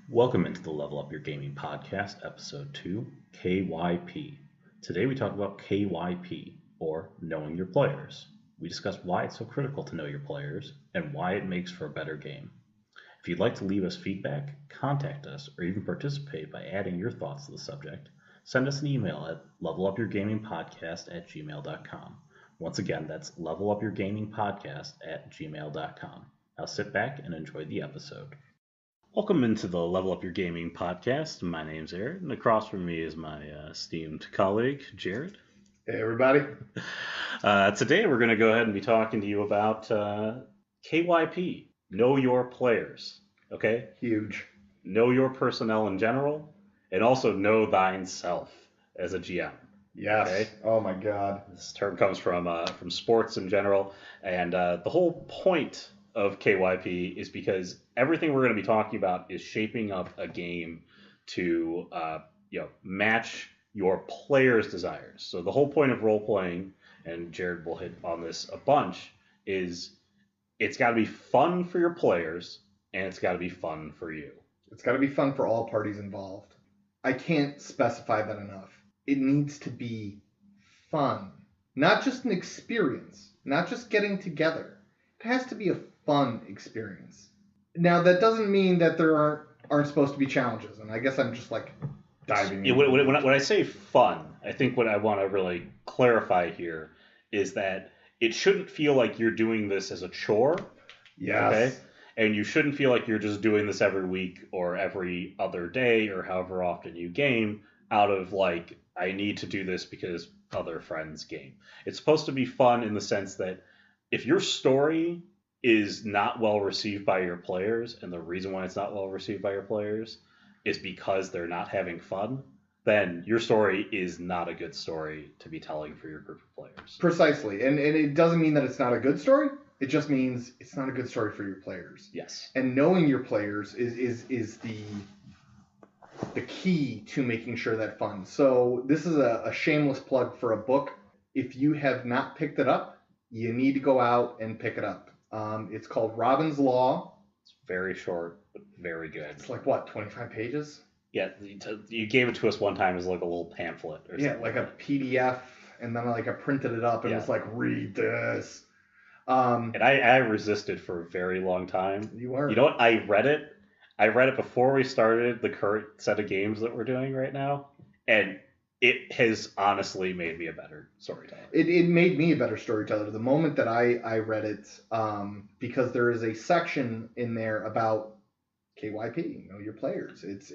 Welcome into the Level Up Your Gaming Podcast, Episode 2, KYP. Today we talk about KYP, or Knowing Your Players. We discuss why it's so critical to know your players and why it makes for a better game. If you'd like to leave us feedback, contact us, or even participate by adding your thoughts to the subject, send us an email at levelupyourgamingpodcast@gmail.com. Once again, that's levelupyourgamingpodcast@gmail.com. Now sit back and enjoy the episode. Welcome into the Level Up Your Gaming podcast. My name's Aaron, and across from me is my esteemed colleague, Jared. Hey, everybody. Today we're going to go ahead and be talking to you about KYP, Know Your Players, okay? Huge. Know your personnel in general, and also know thyself as a GM. Yes. Okay? Oh, my God. This term comes from sports in general, and the whole point of KYP is because everything we're going to be talking about is shaping up a game to match your players' desires. So the whole point of role playing, and Jared will hit on this a bunch, is it's got to be fun for your players and it's got to be fun for you. It's got to be fun for all parties involved. I can't specify that enough. It needs to be fun, not just an experience, not just getting together. It has to be a fun experience. Now, that doesn't mean that there aren't supposed to be challenges, and I guess I'm just like diving in. When I say fun, I think what I want to really clarify here is that it shouldn't feel like you're doing this as a chore. Yes. Okay? And you shouldn't feel like you're just doing this every week or every other day or however often you game out of like, I need to do this because other friends game. It's supposed to be fun in the sense that if your story is not well received by your players, and the reason why it's not well received by your players is because they're not having fun, then your story is not a good story to be telling for your group of players. Precisely. And it doesn't mean that it's not a good story. It just means it's not a good story for your players. Yes. And knowing your players is the key to making sure that fun. So this is a shameless plug for a book. If you have not picked it up, you need to go out and pick it up. It's called Robin's Law. It's very short, but very good. It's like, what, 25 pages? Yeah, you gave it to us one time as like a little pamphlet or something. Yeah, like a PDF, and then I printed it up and was like, read this. And I resisted for a very long time. You were. You know what? I read it before we started the current set of games that we're doing right now, and it has honestly made me a better storyteller. It made me a better storyteller the moment that I read it, because there is a section in there about KYP, know your players. It's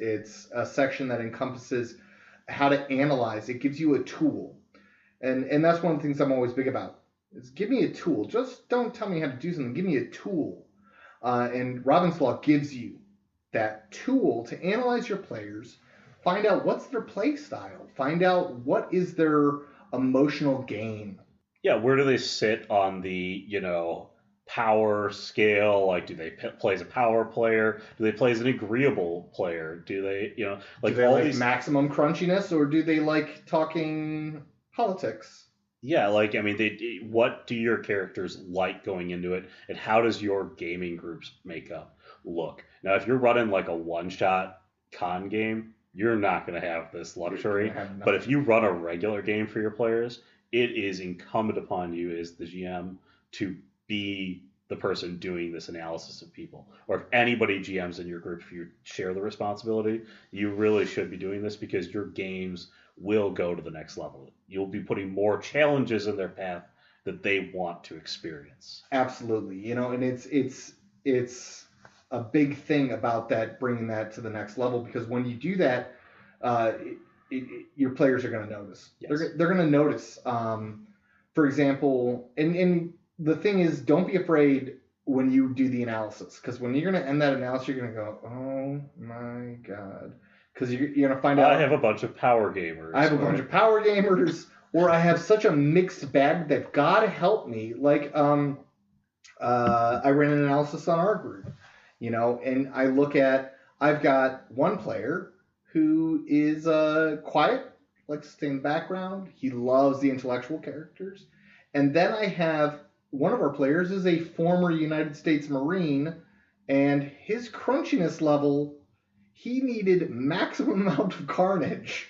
a section that encompasses how to analyze. It gives you a tool, and that's one of the things I'm always big about. Is give me a tool. Just don't tell me how to do something. Give me a tool. And Robin's Law gives you that tool to analyze your players, find out what's their play style, find out what is their emotional game. Yeah, where do they sit on the, power scale? Like, do they play as a power player? Do they play as an agreeable player? Do they, do they all like these maximum crunchiness, or do they like talking politics? Yeah, what do your characters like going into it, and how does your gaming group's makeup look? Now, if you're running like a one-shot con game, you're not going to have this luxury. But if you run a regular game for your players, it is incumbent upon you as the GM to be the person doing this analysis of people. Or if anybody GMs in your group, if you share the responsibility, you really should be doing this because your games will go to the next level. You'll be putting more challenges in their path that they want to experience. Absolutely. And it's a big thing about that, bringing that to the next level, because when you do that, your players are going to notice. Yes. They're going to notice. For example, and the thing is, don't be afraid when you do the analysis, because when you're going to end that analysis, you're going to go, oh my God. Because you're going to find out. I have a bunch of power gamers. I have a bunch of power gamers, or I have such a mixed bag that God help me. Like, I ran an analysis on our group, and I look at, I've got one player who is quiet, likes to stay in the background. He loves the intellectual characters. And then I have one of our players is a former United States Marine, and his crunchiness level, He needed maximum amount of carnage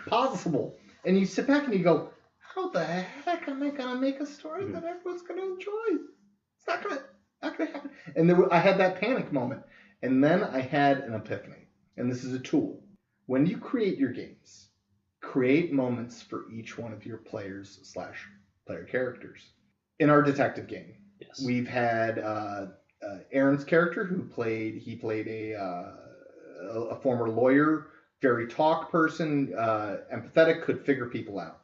possible. And you sit back and you go, how the heck am I going to make a story that everyone's going to enjoy? It's not going to happen. And I had that panic moment. And then I had an epiphany. And this is a tool. When you create your games, create moments for each one of your players/player characters. In our detective game, yes, we've had Aaron's character who played a former lawyer, very talk person, empathetic, could figure people out.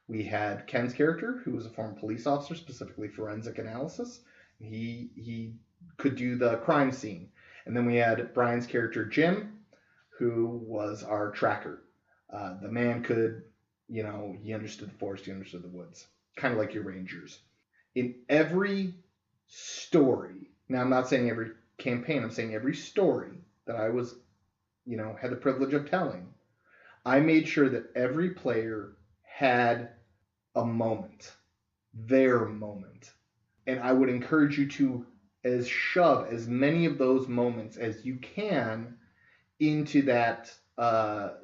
We had Ken's character who was a former police officer, specifically forensic analysis. He could do the crime scene. And then we had Brian's character Jim, who was our tracker. The man could, he understood the forest, he understood the woods, kind of like your rangers. In every story, now I'm not saying every campaign, I'm saying every story that I was, had the privilege of telling, I made sure that every player had a moment, their moment. And I would encourage you to shove as many of those moments as you can into that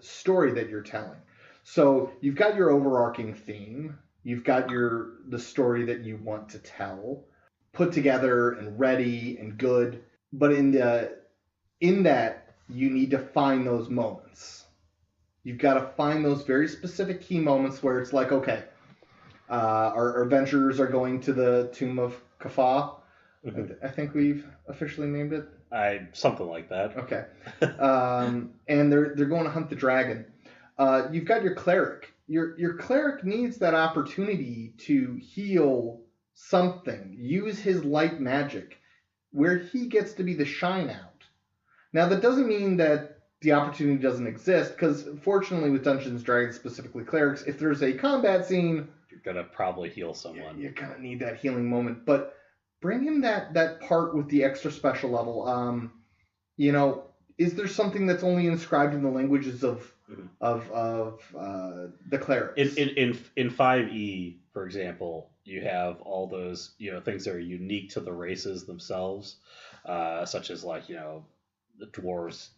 story that you're telling. So you've got your overarching theme, you've got the story that you want to tell, put together and ready and good. But in that, you need to find those moments. You've got to find those very specific key moments where it's like, okay, our adventurers are going to the Tomb of Kafah. Mm-hmm. I think we've officially named it. Something like that. Okay. And they're going to hunt the dragon. You've got your cleric. Your cleric needs that opportunity to heal something, use his light magic, where he gets to be the shine out. Now, that doesn't mean that the opportunity doesn't exist, because fortunately with Dungeons & Dragons, specifically clerics, if there's a combat scene, you're going to probably heal someone. You're going to need that healing moment. But bring him that part with the extra special level. Is there something that's only inscribed in the languages of the clerics? In 5e, for example, you have all those things that are unique to the races themselves, such as the dwarves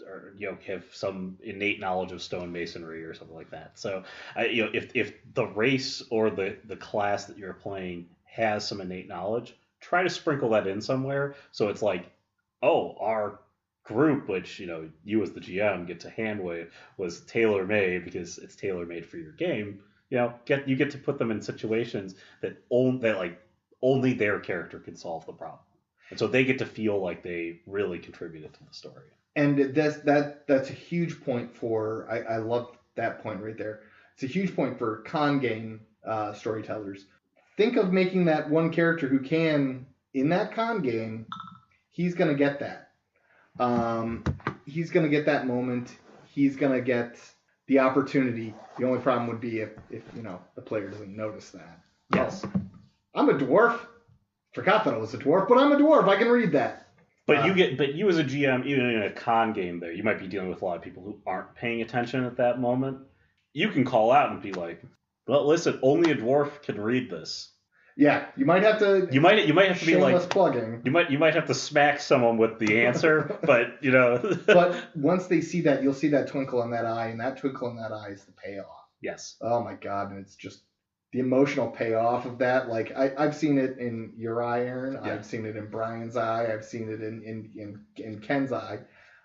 have some innate knowledge of stonemasonry or something like that. So if the race or the class that you're playing has some innate knowledge, try to sprinkle that in somewhere. So it's like, oh, our group, which you as the GM get to handwave, was tailor made because it's tailor made for your game. You get to put them in situations that only their character can solve the problem. And so they get to feel like they really contributed to the story. And that's a huge point for, I love that point right there. It's a huge point for con game storytellers. Think of making that one character who can, in that con game, he's going to get that. He's going to get that moment. He's going to get the opportunity. The only problem would be if the player doesn't notice that. Yes. I'm a dwarf. Forgot that I was a dwarf, but I'm a dwarf. I can read that. But you as a GM, even in a con game there, you might be dealing with a lot of people who aren't paying attention at that moment. You can call out and be like, well, listen, only a dwarf can read this. Yeah, you might have to. You might have to be like plugging. You might have to smack someone with the answer, but But once they see that, you'll see that twinkle in that eye, and that twinkle in that eye is the payoff. Yes. Oh my God, and it's just the emotional payoff of that. Like I've seen it in your eye, Aaron. Yeah. I've seen it in Brian's eye. I've seen it in Ken's eye.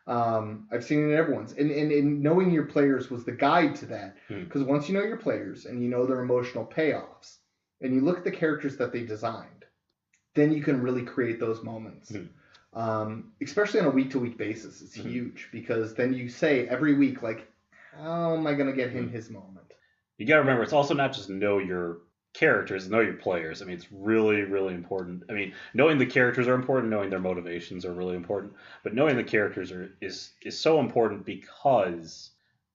I've seen it in everyone's. And knowing your players was the guide to that. Because once you know your players and you know their emotional payoffs, and you look at the characters that they designed, then you can really create those moments. Especially on a week-to-week basis. It's huge, because then you say every week, like, how am I going to get him his moment? You got to remember, it's also not just know your characters, know your players. I mean, it's really, really important. I mean, knowing the characters are important, knowing their motivations are really important, but knowing the characters is so important because,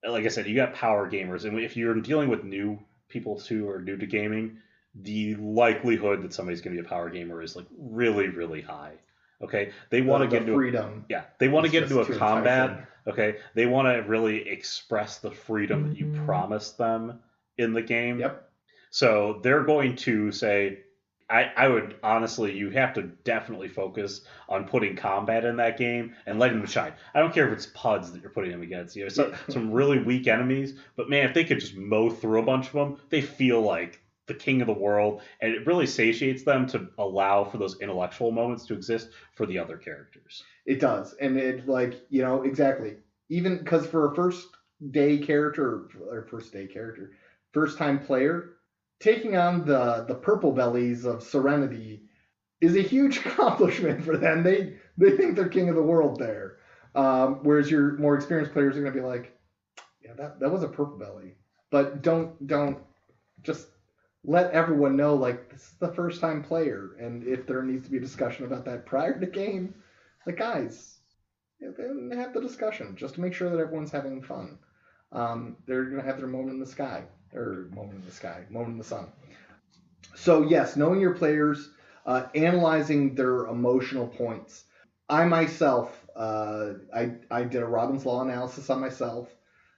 like I said, you got power gamers, and if you're dealing with new people too, or new to gaming, the likelihood that somebody's going to be a power gamer is like really, really high. Okay, they want to get into freedom. They want to get into a combat. Okay, they want to really express the freedom that you promised them in the game. Yep. So they're going to say, I would honestly, you have to definitely focus on putting combat in that game and letting them shine. I don't care if it's PUDs that you're putting them against. You know, some really weak enemies, but man, if they could just mow through a bunch of them, they feel like the king of the world, and it really satiates them to allow for those intellectual moments to exist for the other characters. It does, and it exactly. Even because for a first time player, taking on the purple bellies of Serenity is a huge accomplishment for them. They think they're king of the world there. Whereas your more experienced players are going to be like, yeah, that was a purple belly. But don't just let everyone know, like, this is the first time player. And if there needs to be a discussion about that prior to game, like, guys, have the discussion just to make sure that everyone's having fun. They're going to have their moment in the sky. Or moment in the sun. So yes, knowing your players, analyzing their emotional points. I myself, I did a Robin's Law analysis on myself.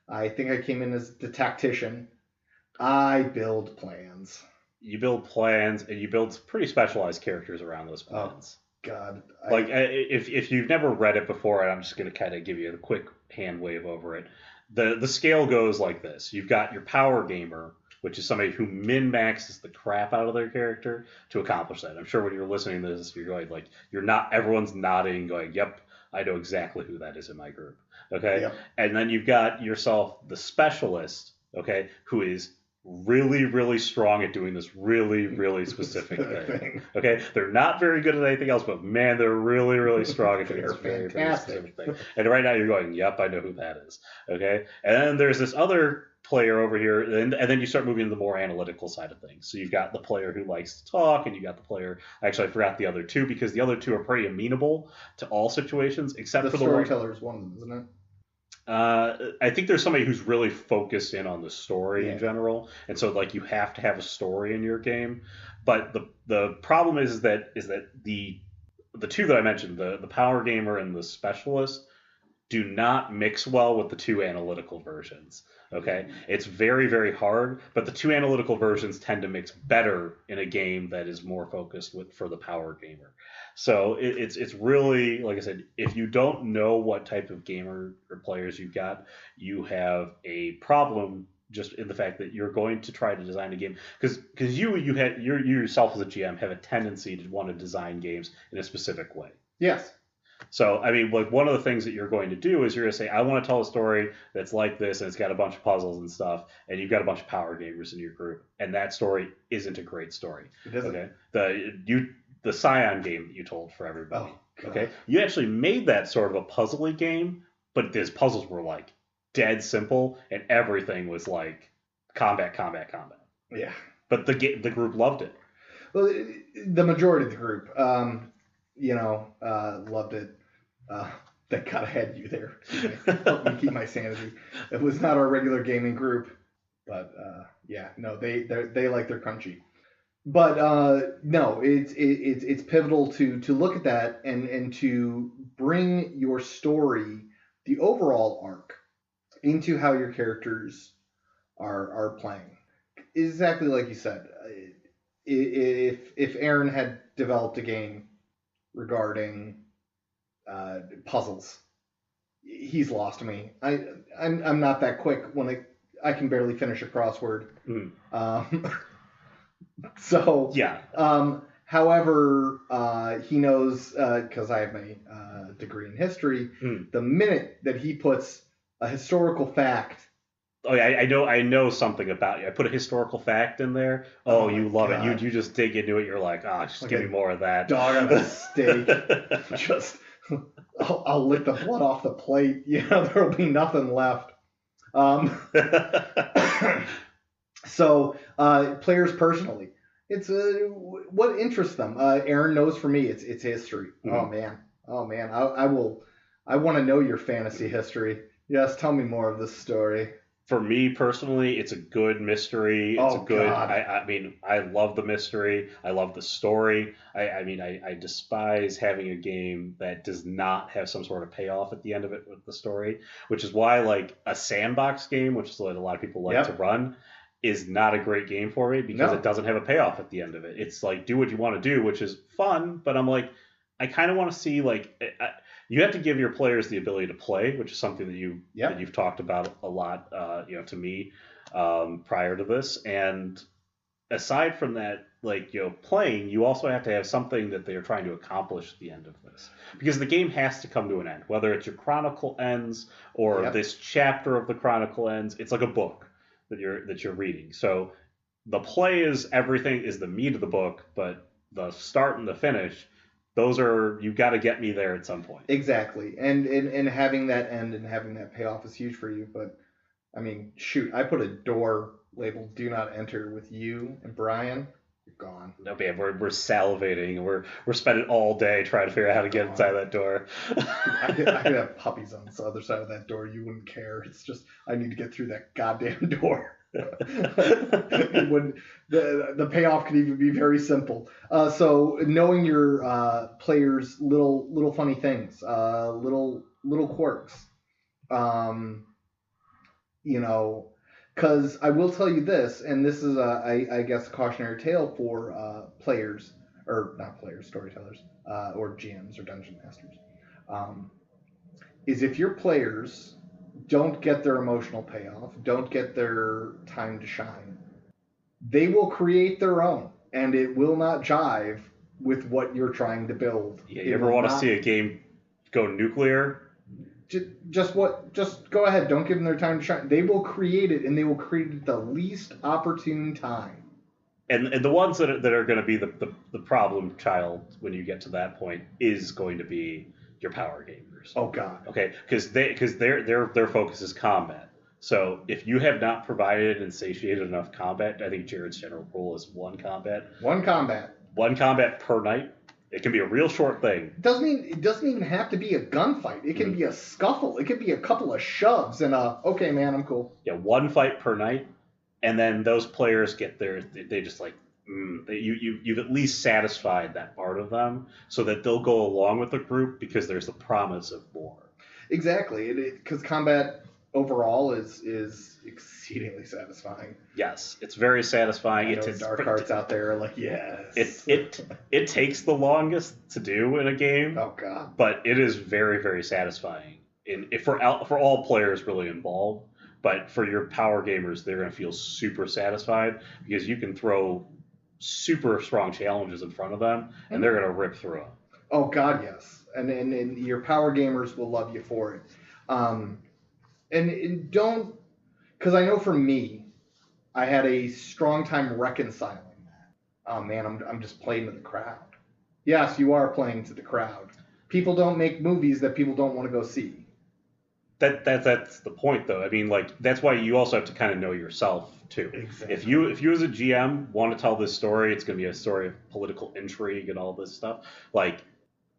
I think I came in as the tactician. I build plans. You build plans, and you build pretty specialized characters around those plans. Oh, God. If you've never read it before, and I'm just going to kind of give you a quick hand wave over it. The scale goes like this. You've got your power gamer, which is somebody who min-maxes the crap out of their character to accomplish that. I'm sure when you're listening to this, you're going like, everyone's nodding, going, yep, I know exactly who that is in my group. Okay? Yep. And then you've got yourself the specialist, okay, who is really, really strong at doing this really, really specific thing. Okay? They're not very good at anything else, but man, they're really, really strong at doing this very, very specific thing. And right now you're going, yep, I know who that is. Okay? And then there's this other player over here, and then you start moving to the more analytical side of things. So you've got the player who likes to talk, and you got the player, actually I forgot the other two, because the other two are pretty amenable to all situations, except for the storyteller is one of them, isn't it? I think there's somebody who's really focused in on the story in general, and so like you have to have a story in your game. But the problem is that the two that I mentioned, the power gamer and the specialist, do not mix well with the two analytical versions. Okay, it's very, very hard, but the two analytical versions tend to mix better in a game that is more focused for the power gamer. So it's really, like I said, if you don't know what type of gamer or players you've got, you have a problem just in the fact that you're going to try to design a game because you yourself as a GM have a tendency to want to design games in a specific way. Yes. So, I mean, like one of the things that you're going to do is you're going to say, I want to tell a story that's like this, and it's got a bunch of puzzles and stuff, and you've got a bunch of power gamers in your group, and that story isn't a great story. It isn't. Okay, the Scion game that you told for everybody. Oh, okay, you actually made that sort of a puzzly game, but these puzzles were like dead simple, and everything was like combat. Yeah. But the group loved it. Well, the majority of the group. Loved it. That got ahead of you there. Helped me keep my sanity. It was not our regular gaming group, but they like their crunchy. But no, it's pivotal to look at that and to bring your story, the overall arc, into how your characters are playing. Exactly like you said. If Aaron had developed a game regarding puzzles, he's lost me. I'm not that quick when I can barely finish a crossword. So yeah. However, he knows because I have my degree in history. The minute that he puts a historical fact. Oh yeah, I know something about you. I put a historical fact in there. Oh, you love God. It. You just dig into it. You're like, just like give me more of that. Dog on a steak. Just I'll lick the blood off the plate. There'll be nothing left. So players personally, it's what interests them. Aaron knows for me, it's history. Mm-hmm. Oh man, I want to know your fantasy history. Yes, tell me more of this story. For me personally, it's a good mystery. It's a good. God. I mean, I love the mystery. I love the story. I despise having a game that does not have some sort of payoff at the end of it with the story, which is why like a sandbox game, which is what a lot of people like to run, is not a great game for me because No. it doesn't have a payoff at the end of it. It's like do what you want to do, which is fun, but I'm like, I kind of want to see like you have to give your players the ability to play, which is something that you've talked about a lot, to me prior to this. And aside from that, like playing, you also have to have something that they are trying to accomplish at the end of this, because the game has to come to an end, whether it's your chronicle ends or this chapter of the chronicle ends. It's like a book that you're reading. So the play is everything, is the meat of the book, but the start and the finish, those are, you got to get me there at some point. Exactly, and having that end and having that payoff is huge for you. But I mean, shoot, I put a door labeled "Do Not Enter" with you and Brian. You're gone. No, man, we're salivating. We're spending all day trying to figure out how to get inside that door. I could have puppies on the other side of that door. You wouldn't care. It's just I need to get through that goddamn door. The payoff could even be very simple. So knowing your players' little funny things, little quirks, because I will tell you this, and this is I guess a cautionary tale for players, or not players, storytellers, or GMs or dungeon masters, is if your players don't get their emotional payoff, don't get their time to shine, they will create their own, and it will not jive with what you're trying to build. Yeah, you ever want to see a game go nuclear? Just go ahead. Don't give them their time to shine. They will create it, and they will create it at the least opportune time. And the ones that are going to be the problem child when you get to that point is going to be your power gamers. Oh God. Okay, because their focus is combat. So if you have not provided and satiated enough combat, I think Jared's general rule is one combat. One combat per night. It can be a real short thing. It doesn't even have to be a gunfight. It can be a scuffle. It could be a couple of shoves and okay, man, I'm cool. Yeah, one fight per night, and then those players get they just like you've at least satisfied that part of them, so that they'll go along with the group because there's the promise of more. Exactly, because combat overall is exceedingly satisfying. Yes, it's very satisfying. It's dark arts out there like yes. It takes the longest to do in a game. Oh God! But it is very, very satisfying. For all players really involved, but for your power gamers, they're going to feel super satisfied because you can throw super strong challenges in front of them, and they're going to rip through them. Oh God, yes, and your power gamers will love you for it. And don't, because I know for me, I had a strong time reconciling that. Oh man, I'm just playing to the crowd. Yes, you are playing to the crowd. People don't make movies that people don't want to go see. That's the point, though. I mean, like that's why you also have to kind of know yourself too. Exactly. If you as a GM want to tell this story, it's going to be a story of political intrigue and all this stuff. Like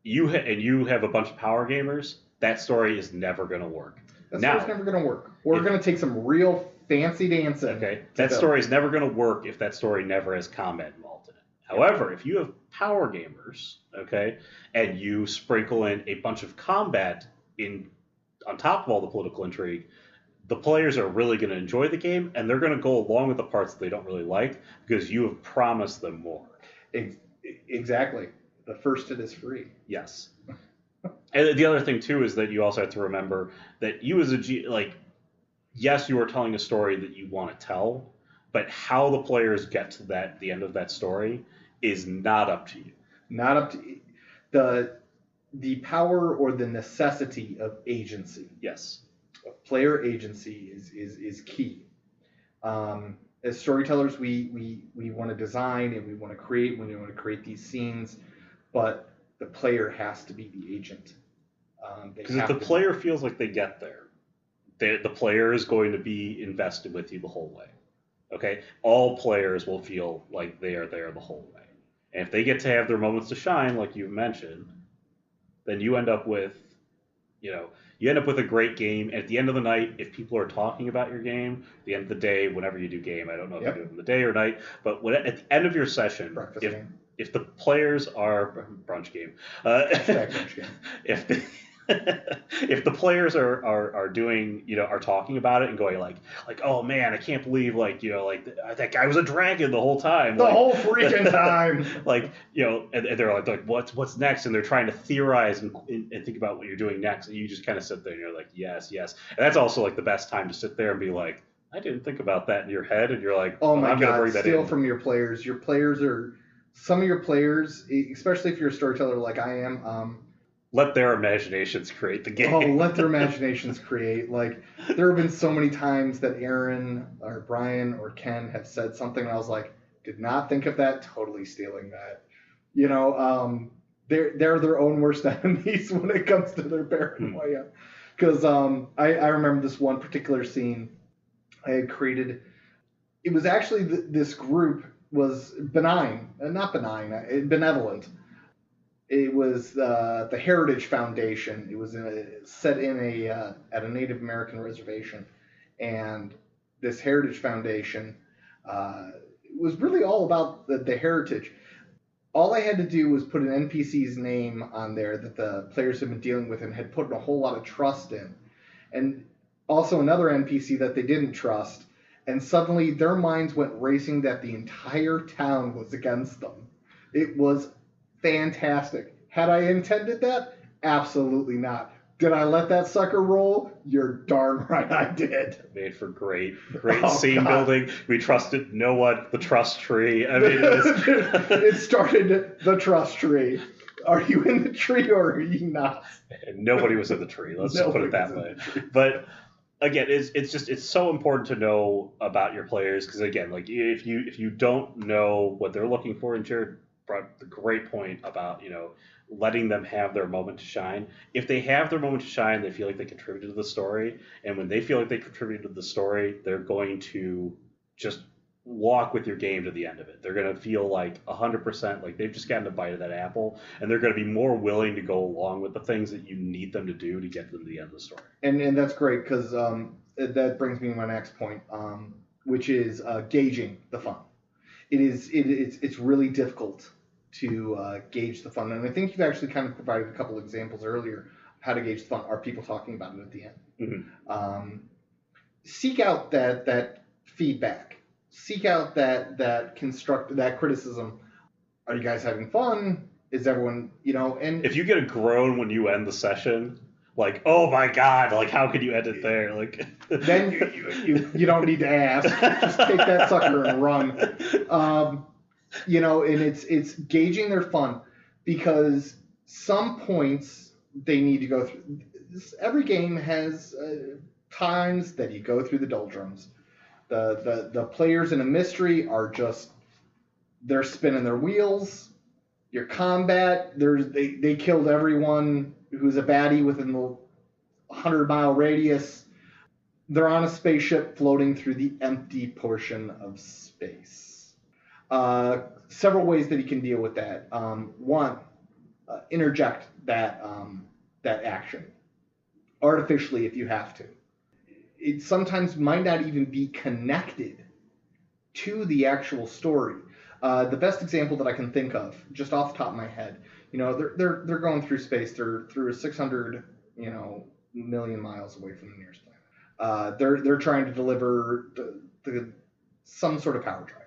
you have a bunch of power gamers. That story is never going to work. That story's never going to work. We're going to take some real fancy dancing. Okay, that story is never going to work if that story never has combat involved in it. However, if you have power gamers, okay, and you sprinkle in a bunch of combat on top of all the political intrigue, the players are really going to enjoy the game, and they're going to go along with the parts that they don't really like because you have promised them more. Exactly. The first hit is free. Yes. And the other thing too is that you also have to remember that you as yes, you are telling a story that you want to tell, but how the players get to the end of that story is not up to you. Not up to the power or the necessity of agency. Yes. Player agency is key. As storytellers, we want to design and we want to create these scenes, but the player has to be the agent. Because if the player feels like they get there, the player is going to be invested with you the whole way. Okay? All players will feel like they are there the whole way. And if they get to have their moments to shine, like you've mentioned, then you end up with, a great game. And at the end of the night, if people are talking about your game, at the end of the day, whenever you do game, I don't know if you do it in the day or night, but at the end of your session, if the players are brunch game, brunch game. If the players are doing, are talking about it and going like, oh man, I can't believe that guy was a dragon the whole time, the whole freaking time, and they're like what's next, and they're trying to theorize and think about what you're doing next, and you just kind of sit there and you're like, yes, yes, and that's also like the best time to sit there and be like, I didn't think about that in your head, and you're like, oh my I'm god, bring that steal in. from your players. Your players are some of your players, especially if you're a storyteller like I am. Let their imaginations create the game. Oh, let their imaginations create. Like, there have been so many times that Aaron or Brian or Ken have said something, and I was like, did not think of that. Totally stealing that. They're their own worst enemies when it comes to their paranoia. Because I remember this one particular scene I had created. It was actually this group was benevolent. It was the Heritage Foundation. It was set at a Native American reservation, and this Heritage Foundation was really all about the heritage. All I had to do was put an NPC's name on there that the players had been dealing with and had put a whole lot of trust in, and also another NPC that they didn't trust, and suddenly their minds went racing that the entire town was against them. It was fantastic. Had I intended that? Absolutely not. Did I let that sucker roll? You're darn right I did. Made for great scene building. We trusted no one. The trust tree. I mean, it started the trust tree. Are you in the tree or are you not? And nobody was in the tree. Let's just put it that way. But again, it's so important to know about your players, because again, like if you don't know what they're looking for, and Jared brought the great point about letting them have their moment to shine. If they have their moment to shine, they feel like they contributed to the story, and when they feel like they contributed to the story, they're going to just walk with your game to the end of it. They're going to feel like 100% like they've just gotten a bite of that apple, and they're going to be more willing to go along with the things that you need them to do to get them to the end of the story. And that's great, because that brings me to my next point, which is gauging the fun. It's really difficult to gauge the fun, and I think you've actually kind of provided a couple examples earlier of how to gauge the fun. Are people talking about it at the end? Mm-hmm. Seek out that feedback. Seek out that criticism. Are you guys having fun? Is everyone, and if you get a groan when you end the session, like, oh my god, like how could you end it there? Like then you don't need to ask. Just take that sucker and run. And it's gauging their fun, because some points they need to go through. Every game has times that you go through the doldrums. The players in a mystery are just, they're spinning their wheels. Your combat, they killed everyone who's a baddie within the 100-mile radius. They're on a spaceship floating through the empty portion of space. Several ways that you can deal with that. One, interject that action artificially if you have to. It sometimes might not even be connected to the actual story. The best example that I can think of, just off the top of my head, they're going through space. They're through 600 million miles away from the nearest planet. They're trying to deliver some sort of power drive.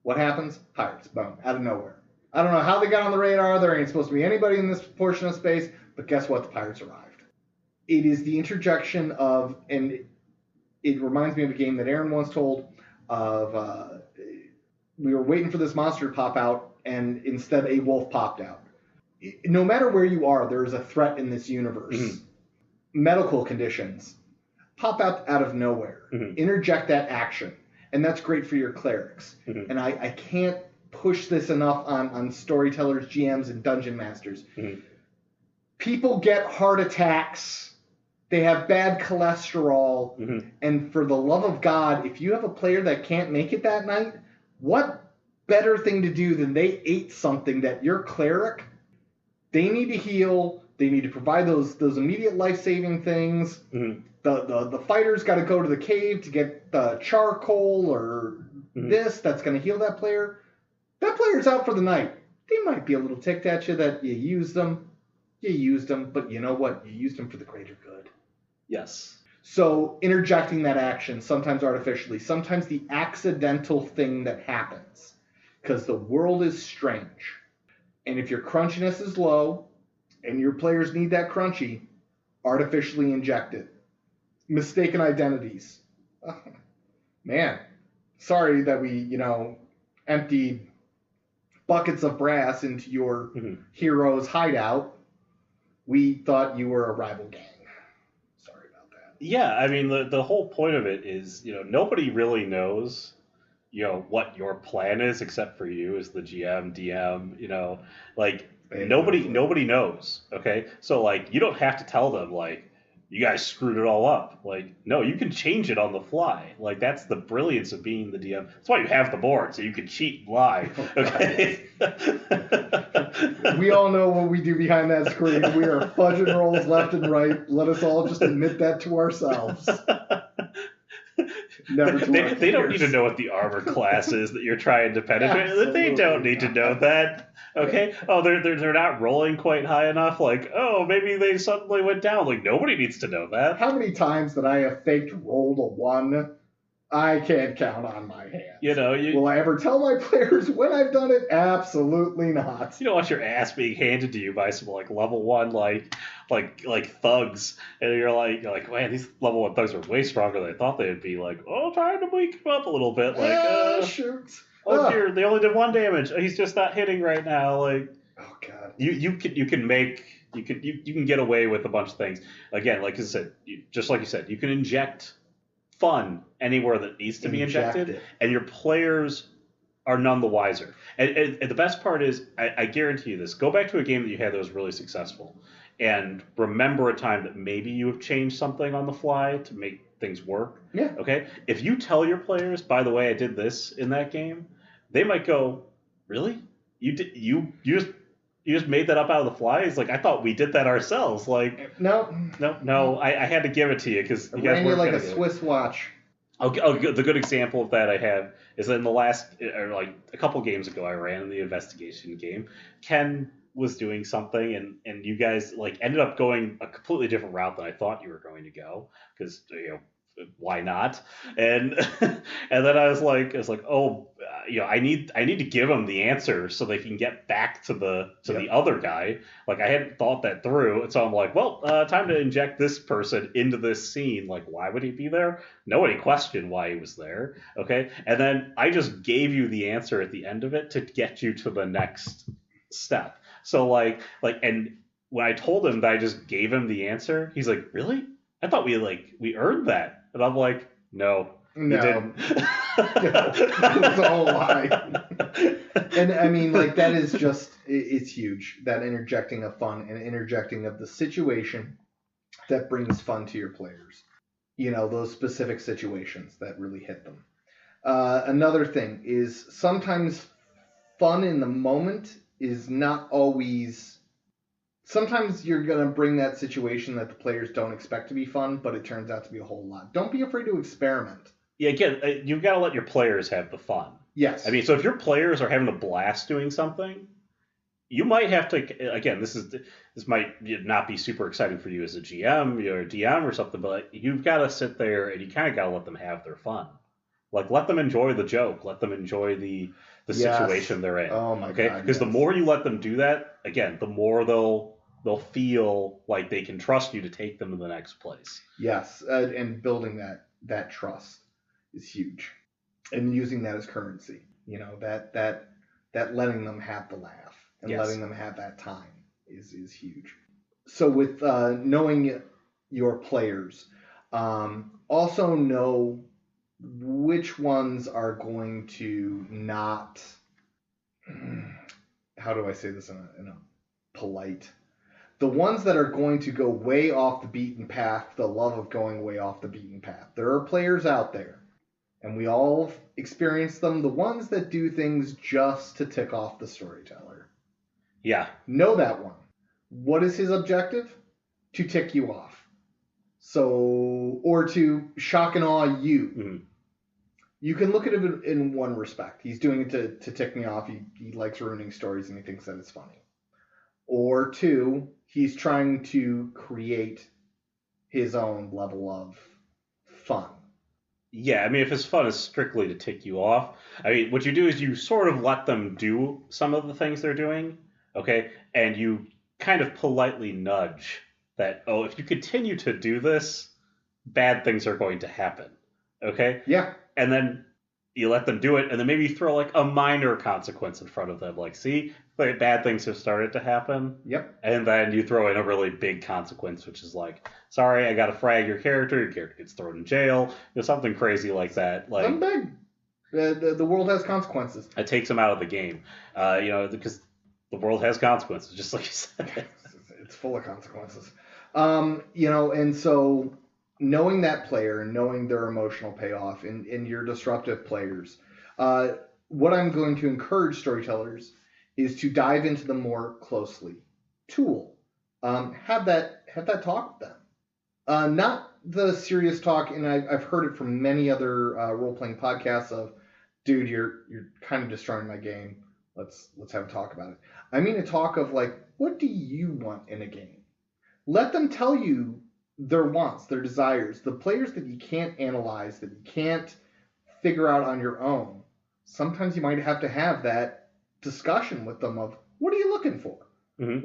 What happens? Pirates, boom, out of nowhere. I don't know how they got on the radar. There ain't supposed to be anybody in this portion of space, but guess what? The pirates arrived. It is the interjection of, and it reminds me of a game that Aaron once told of, we were waiting for this monster to pop out, and instead a wolf popped out. No matter where you are, there is a threat in this universe. Mm-hmm. Medical conditions pop out of nowhere. Mm-hmm. Interject that action. And that's great for your clerics. Mm-hmm. And I can't push this enough on storytellers, GMs, and dungeon masters. Mm-hmm. People get heart attacks. They have bad cholesterol. Mm-hmm. And for the love of God, if you have a player that can't make it that night, what better thing to do than they ate something that your cleric, they need to heal. They need to provide those immediate life-saving things. Mm-hmm. The fighter's got to go to the cave to get the charcoal or mm-hmm. this that's going to heal that player. That player's out for the night. They might be a little ticked at you that you used them. You used them, but you know what? You used them for the greater good. Yes. So interjecting that action, sometimes artificially, sometimes the accidental thing that happens, because the world is strange. And if your crunchiness is low and your players need that crunchy, artificially inject it. Mistaken identities. Oh, man, sorry that we, emptied buckets of brass into your hero's hideout. We thought you were a rival gang. Sorry about that. Yeah, I mean, the whole point of it is, nobody really knows, what your plan is except for you as the GM, DM, like nobody knows. Okay, so like you don't have to tell them like you guys screwed it all up. Like no, you can change it on the fly. Like that's the brilliance of being the DM. That's why you have the board so you can cheat and lie. Okay. We all know what we do behind that screen. We are fudging rolls left and right. Let us all just admit that to ourselves. Never to they don't need to know what the armor class is that you're trying to penetrate. Absolutely they don't need to know that. Okay. Oh, they're not rolling quite high enough. Like, oh, maybe they suddenly went down. Like, nobody needs to know that. How many times that I have faked rolled a 1? I can't count on my hands. Will I ever tell my players when I've done it? Absolutely not. You don't want your ass being handed to you by some like level 1 like thugs, and you're like man, these level 1 thugs are way stronger than I thought they'd be. Like, oh, time to weaken them up a little bit. Like, shoot. Oh dear, they only did 1 damage. He's just not hitting right now. Like, oh god. You can get away with a bunch of things. Again, like I said, just like you said, you can inject fun anywhere that needs to be injected, and your players are none the wiser. And the best part is, I guarantee you this: go back to a game that you had that was really successful, and remember a time that maybe you have changed something on the fly to make things work. Yeah. Okay. If you tell your players, by the way, I did this in that game, they might go, "Really? You just made that up out of the fly?" It's like, I thought we did that ourselves. Like, no. I had to give it to you because you guys weren't like a Swiss watch. The good example of that I have is that in the last, or like a couple games ago, I ran in the investigation game. Ken was doing something, and you guys like ended up going a completely different route than I thought you were going to go because why not? And and then I was like, oh, I need to give them the answer so they can get back to the other guy. Like I hadn't thought that through, and so I'm like, well, time to inject this person into this scene. Like, why would he be there? Nobody questioned why he was there. Okay, and then I just gave you the answer at the end of it to get you to the next step. So like, and when I told him that I just gave him the answer, he's like, really? I thought we earned that. And I'm like, no, you didn't. It's all a lie. And I mean, like, that is just, it's huge. That interjecting of fun and interjecting of the situation that brings fun to your players. Those specific situations that really hit them. Another thing is sometimes fun in the moment is not always... Sometimes you're going to bring that situation that the players don't expect to be fun, but it turns out to be a whole lot. Don't be afraid to experiment. Yeah, again, you've got to let your players have the fun. Yes. I mean, so if your players are having a blast doing something, you might have to, again, this might not be super exciting for you as a GM or a DM or something, but you've got to sit there and you kind of got to let them have their fun. Like, let them enjoy the joke. Let them enjoy the situation they're in. Oh, my God. Because the more you let them do that, again, the more they'll feel like they can trust you to take them to the next place. Yes, and building that trust is huge, and using that as currency. That letting them have the laugh and letting them have that time is huge. So with knowing your players, also know which ones are going to not. How do I say this in a polite? The ones that are going to go way off the beaten path, the love of going way off the beaten path. There are players out there, and we all experience them, the ones that do things just to tick off the storyteller. Yeah. Know that one. What is his objective? To tick you off. Or to shock and awe you. Mm-hmm. You can look at it in one respect. He's doing it to tick me off. He likes ruining stories and he thinks that it's funny. Or two, he's trying to create his own level of fun. Yeah, I mean, if his fun is strictly to tick you off, I mean, what you do is you sort of let them do some of the things they're doing, okay? And you kind of politely nudge that, oh, if you continue to do this, bad things are going to happen, okay? Yeah. And then you let them do it, and then maybe you throw like a minor consequence in front of them, like, see, like, bad things have started to happen. Yep. And then you throw in a really big consequence, which is like, sorry, I got to frag your character gets thrown in jail, something crazy like that. Like, something big. The world has consequences. It takes them out of the game, because the world has consequences, just like you said. It's full of consequences. And so knowing that player and knowing their emotional payoff and your disruptive players, what I'm going to encourage storytellers is to dive into them more closely. Tool. Have that talk with them. Not the serious talk, and I've heard it from many other role-playing podcasts of, dude, you're kind of destroying my game. Let's have a talk about it. I mean a talk of like, what do you want in a game? Let them tell you their wants, their desires, the players that you can't analyze, that you can't figure out on your own. Sometimes you might have to have that discussion with them of, what are you looking for? Mm-hmm.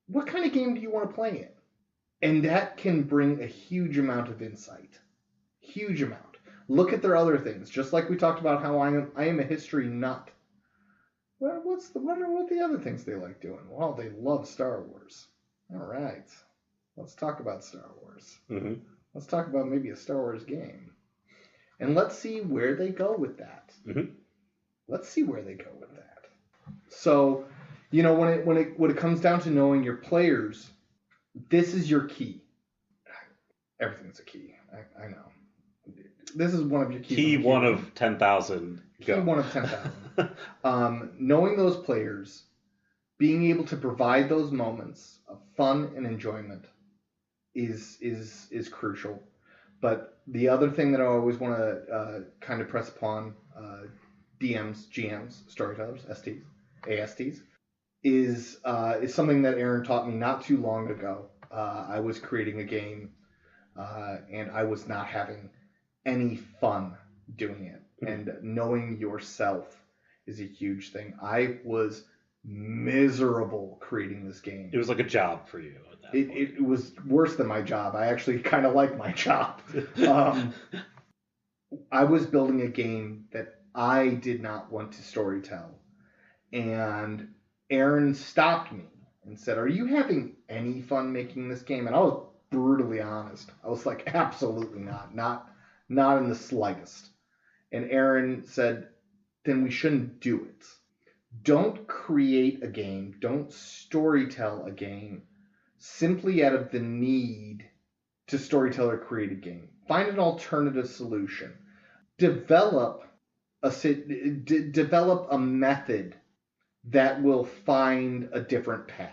What kind of game do you want to play in? And that can bring a huge amount of insight. Huge amount. Look at their other things. Just like we talked about how I am a history nut. Well, what are the other things they like doing? Well, they love Star Wars. All right. Let's talk about Star Wars. Mm-hmm. Let's talk about maybe a Star Wars game. And let's see where they go with that. Mm-hmm. Let's see where they go with that. So, when it comes down to knowing your players, this is your key. Everything's a key. I know. This is one of your keys. Key one of 10,000. Key one of 10,000. Knowing those players, being able to provide those moments of fun and enjoyment is crucial. But the other thing that I always want to kind of press upon DMs, GMs, storytellers, STs, ASTs, is something that Aaron taught me not too long ago. I was creating a game, and I was not having any fun doing it. And knowing yourself is a huge thing. I was miserable creating this game. It was like a job for you at that point. It was worse than my job. I actually kind of like my job. I was building a game that I did not want to storytell. And Aaron stopped me and said, "Are you having any fun making this game?" And I was brutally honest. I was like, absolutely not. Not in the slightest. And Aaron said, then we shouldn't do it. Don't create a game. Don't storytell a game simply out of the need to storytell or create a game. Find an alternative solution. Develop a method that will find a different path.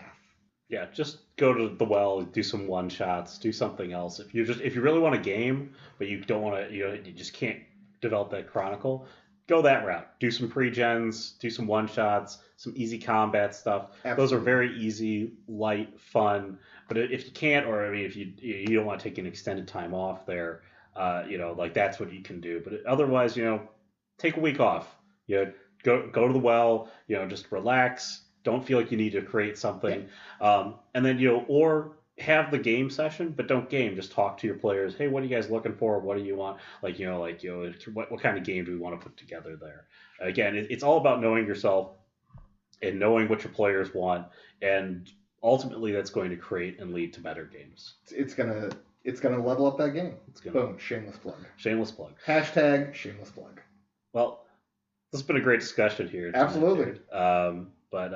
Yeah, just go to the well, do some one shots, do something else. If you really want a game, but you don't want to, you just can't develop that chronicle, go that route. Do some pre-gens, do some one shots, some easy combat stuff. Absolutely. Those are very easy, light, fun. But if you can't, or I mean, if you don't want to take an extended time off there, like that's what you can do. But otherwise, take a week off. Go to the well. Just relax. Don't feel like you need to create something. Yeah. And then, or have the game session, but don't game. Just talk to your players. Hey, what are you guys looking for? What do you want? What kind of game do we want to put together there? Again, it's all about knowing yourself and knowing what your players want. And ultimately, that's going to create and lead to better games. It's gonna level up that game. Boom, shameless plug. Shameless plug. Hashtag shameless plug. Well, this has been a great discussion here. Absolutely. But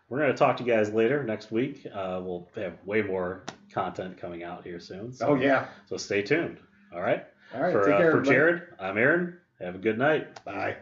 we're going to talk to you guys later next week. We'll have way more content coming out here soon. So, oh, yeah. So stay tuned. All right. All right. Take care, for Jared, I'm Aaron. Have a good night. Bye.